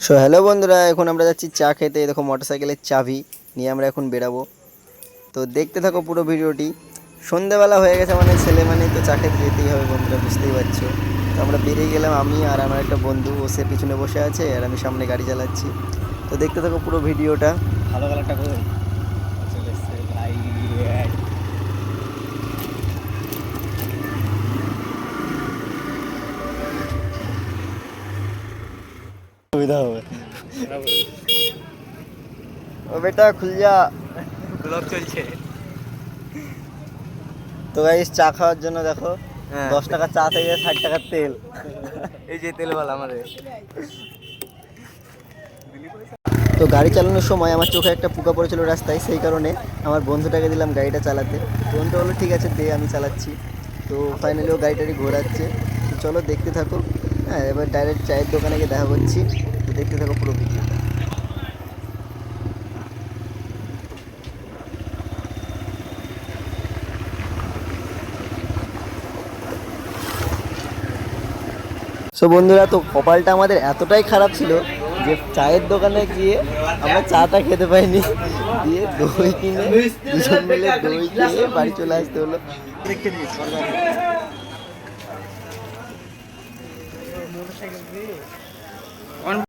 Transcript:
So hello বন্ধুরা, এখন আমরা যাচ্ছি চা খেতে। দেখো মোটরসাইকেলের চাবি নিয়ে আমরা এখন বেরাবো। তো দেখতে থাকো পুরো ভিডিওটি। সন্ধ্যেবেলা হয়ে গেছে, মানে ছেলে মানে তো চা খেতে যেতেই হবে বন্ধুরা, বুঝতেই পারছো। তো আমরা বেরিয়ে গেলাম, আমি আর আমার একটা বন্ধু। ও সে পিছনে বসে আছে আর আমি সামনে গাড়ি চালাচ্ছি। তো দেখতে থাকো পুরো ভিডিওটা। ভালো কালারটা কোথায় চলে এসছে ভাই। সুবিধা হবে। ও বেটা খুল যা। ব্লগ চলছে। তো গাইস, চা খাওয়ার জন্য দেখো হ্যাঁ 10 টাকা চা থেকে 60 টাকার তেল। এই যে তেলওয়ালা আমাদের। তো গাড়ি চালানোর সময় আমার চোখে একটা পোকা পড়েছিল রাস্তায়, সেই কারণে আমার বন্ধুটাকে দিলাম গাড়িটা চালাতে। বন্ধু হলো ঠিক আছে দে, আমি চালাচ্ছি। তো ফাইনালি ও গাড়িটারি ঘোরাচ্ছে। তো চলো দেখতে থাকো। হ্যাঁ, এবার ডাইরেক্ট চায়ের দোকানে গিয়ে দেখা করছি। তো দেখতে থাকো পুরো ভিডিওটা। সো বন্ধুরা, তো কপালটা আমাদের এতটাই খারাপ ছিল যে চায়ের দোকানে গিয়ে আমরা চাটা খেতে পাইনি। দিয়ে দই কিনে দুজন মিলে দই খেয়ে বাড়ি চলে আসতে হলো। দেখে দিয়েছি।